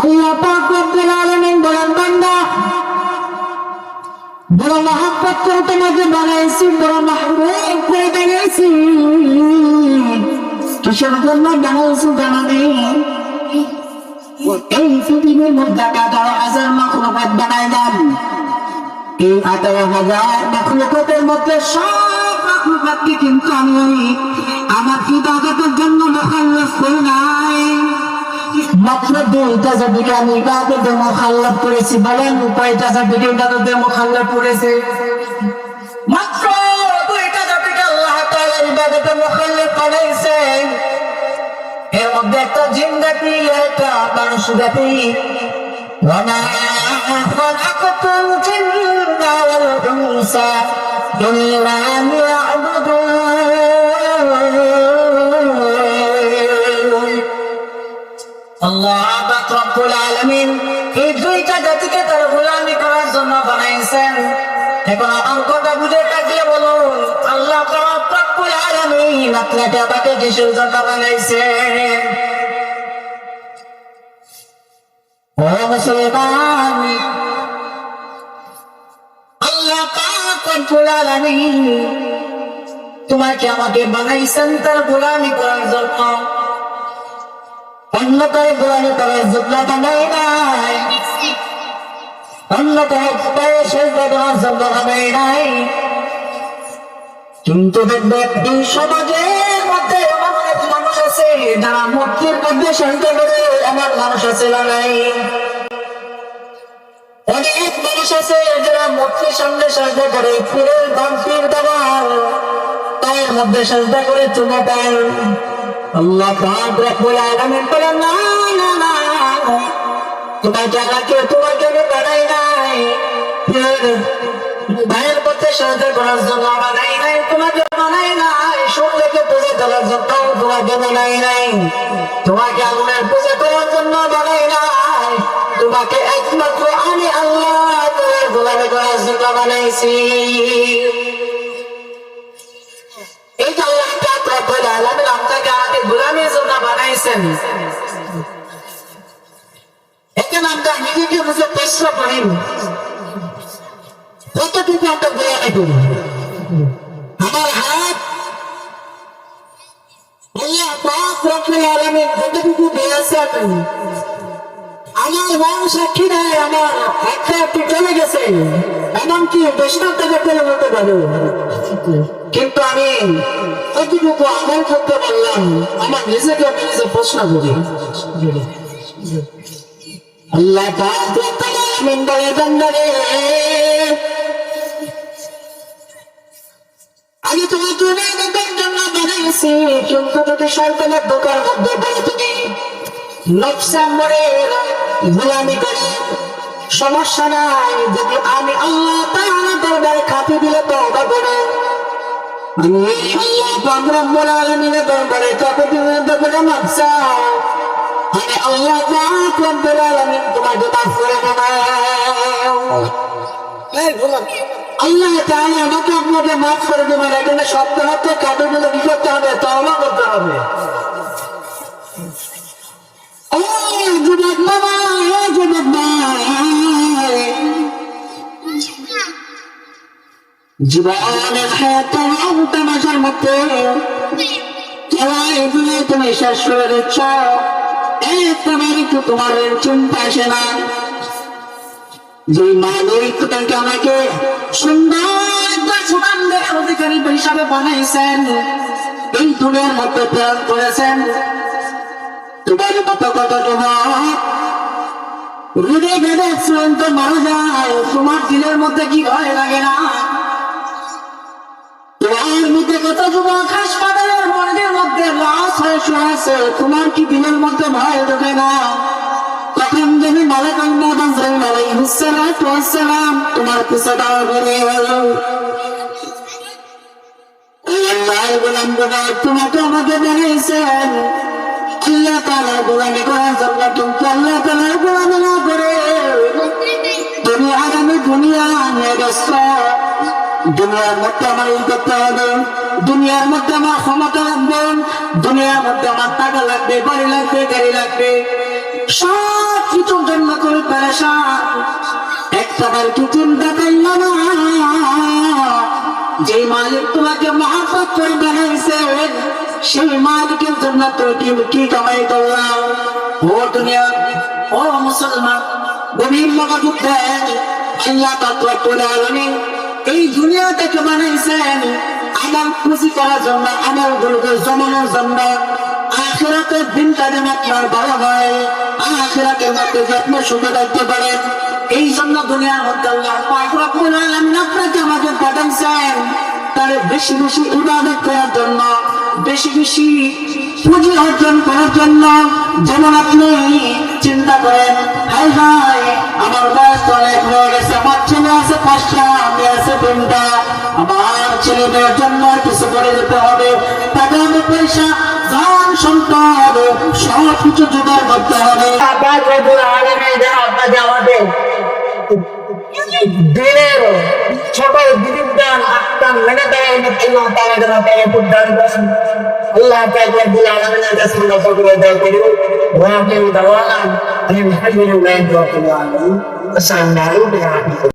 আল্লাহ পাক রব্বুল আলামিন বলেন বান্দা বড় মহব্বত করে তোমাকে বানাইছি, বড় মাহবুব করে বানাইছি। কিসের জন্য বানাইছি জানা নেই? এই পৃথিবীর মধ্যে 18,000 মাখলুকাত বানাইলাম। এই 18,000 মাখলুকাতের মধ্যে সব মাখলুকাতকে কিন্তু আমি আমার ইবাদতের জন্য মুখাল্লাফ করি নাই। মাত্র 2টা জাতিকে আমি ইবাদতের মুখাল্লাফ করেছি। বলেন কয়টা জাতিকে ইবাদতের মুখাল্লাফ করেছে? মাত্র 2টা জাতিকে আল্লাহ তাআলা ইবাদতের মুখাল্লাফ করেছে। এর মধ্যে একটা জিন জাতি, একটা মানুষ জাতি। ওয়ামা খালাকাতুল জিন্না ওয়াল ইনসা ইল্লা লিয়াবুদুন। আল্লাহ পাক রব্বুল আলামিন এই 2টা জাতিকে তার গোলামি করার জন্য বানাইছেন। এখন আমার কথা বুঝে থাকলে বলুন, আল্লাহ পাক রব্বুল আলামিন আপনাকে আমাকে কিসের জন্য বানাইছেন? ও মুসলমান, আল্লাহ পাক রব্বুল আলামিন তোমাকে আমাকে বানাইছেন তার গোলামি করার জন্য। অন্য কারো গোলামি করার জন্য বানাই নাই, অন্য কারো সেজদা দেওয়ার জন্য বানাই নাই। কিন্তু দেখবে এই সমাজের মধ্যে এমন অনেক মানুষ আছে যারা মূর্তির মধ্যে সেজদা করে, এমন মানুষ আছে না নাই? অনেক মানুষ আছে যারা মূর্তির সামনে সেজদা করে, পীরের বান্তির দেওয়ার পায়ের মধ্যে সেজদা করে চুমো দেয়। আল্লাহ পাক রব্বুল আলামিন বলেন না না না, তোমাকে আমি বানাই নাই, ভাইয়ের মধ্যে সেজদা করার জন্য বানাই নাই, তোমাকে বানাই নাই সূর্যকে পূজা করার জন্য তোমাকে বানাই নাই, তোমাকে আগুনের পূজা করার জন্য বানাই নাই, তোমাকে একমাত্র আমি আল্লাহ তোমার গোলামি করার জন্য বানাইছি। এই যে আল্লাহ পাক রব্বুল আলামিন আপনাকে আমাকে গোলামির জন্য বানাইছেন, এখন আমরা নিজেকে বুঝে প্রশ্ন করি কতটুকু আমরা গোলামি করি? আমার হাত আল্লাহ পাক রব্বুল আলামিন কতটুকু দিয়েছেন, আমার মন সাক্ষী দেয় আমার একটা একটু চলে গেছে, এমনকি বেশিরভাগ টাকা চলে যেতে পারে, কিন্তু আমি কতটুকু আমল করতে পারলাম আমার নিজেকে আমি নিজে প্রশ্ন করি। আল্লাহ পাক রব্বুল আলামিন বলে বান্দারে, আমি তোমাকে ইবাদতের জন্য বানাইছি, কিন্তু যদি শয়তানের ধোঁকার মধ্যে পড়ে তুমি নফসে মরে গোলামি করে, সমস্যা নাই। যদি আমি আল্লাহ তাআলা দরবারে খাতি দিলে তওবা করে, আমি আল্লাহ পাক রব্বুল আলামিনের দরবারে খাতি দিলে তওবা মাফসা, আমি আল্লাহ পাক রব্বুল আলামিন তোমাকে মাফ করে দেব। আল্লাহ তাআলা আমাকে আপনাকে মাফ করে দেবেন। এখানে সপ্তাহ হতে কাটাগুলো কি করতে হবে? তওবা করতে হবে। জীবনের তামাশার মধ্যে তুমি শেষ করে দিচ্ছ, তোমার একটু তোমার চিন্তা আসে না যে মালিক তোমাকে আমাকে সুন্দর অধিকারী হিসাবে বানাইছেন, এই দুনিয়ার মধ্যে প্রেরণ করেছেন। তোমার মতো কত যুবক হৃদয় ভেদে চূড়ান্ত মারা যায়, তোমার দিলের মধ্যে কি ভয় লাগে না? তোমার মধ্যে কত যুবক হাসপাতালের মর্গের মধ্যে লাশ হয়ে শুয়ে আছে, তোমার কি দিলের মধ্যে ভয় ঢোকে না? তখন যদি মালাকুল মউত আজরাইল আলাইহিস সালাম তোমার পিছে দাঁড় করে, আল্লাহর গোলাম বাবা তোমাকে আমাকে বানাইছেন আল্লাহ তাআলার গোলামি করার জন্য, কিন্তু আল্লাহ তাআলার গোলামি না করে তুমি আগামী দুনিয়া নিয়ে ব্যস্ত। দুনিয়ার মধ্যে আমার এই করতে হবে, দুনিয়ার মধ্যে আমার ক্ষমতা লাগবে, দুনিয়ার মধ্যে আমার টাকা লাগবে, বাড়ি লাগবে, গাড়ি লাগবে, সব কিছু আসা একটাবার কি চিন্তা করল না যে মালিক তোমাকে মহব্বত করে বানাইছে সেই মালিকের জন্য তুই কি কামাই করলাম? ও দুনিয়া, ও মুসলমান, গভীর মনোযোগ দেন। আল্লাহ পাক রব্বুল আলামিন এই দুনিয়াটাকে বানাইছেন আমল খুশি করার জন্য, আমলগুলোকে জমানোর জন্য। আখিরাতের দিনটা যেন আপনার ভালো হয়, আখিরাতের মধ্যে যে আপনি সুখে থাকতে পারেন, এই জন্য দুনিয়ার মধ্যে আল্লাহ পাক রব্বুল আলামিন আপনাকে আমাকে পাঠাইছেন তার বেশি বেশি ইবাদত করার জন্য, বেশি বেশি পুঁজি অর্জন করার জন্য। যেমন আপনি চিন্তা করেন, হায় হায় আমার বয়স তো অনেক হয়ে গেছে, আমার ছেলে আছে 5টা, আমি আছে 3টা, আমার ছেলেদের জন্য কিছু করে যেতে হবে, টাকা পয়সা ধন সম্পদ সব কিছু জোগাড় করতে হবে। আপনাকে আমাদের দিনের ছোট দিদির দান আত্মান মেনে দেয় আল্লাহ তাআলা যেন তাকে উদ্ধার করেন। আল্লাহ তাআলা রব্বুল আলামিনের কাছে আমরা সকলে দোয়া করি। ওয়া আখিরু দাওয়ানা আলহামদুলিল্লাহি রাব্বিল আলামিন। আসসালামু আলাইকুম।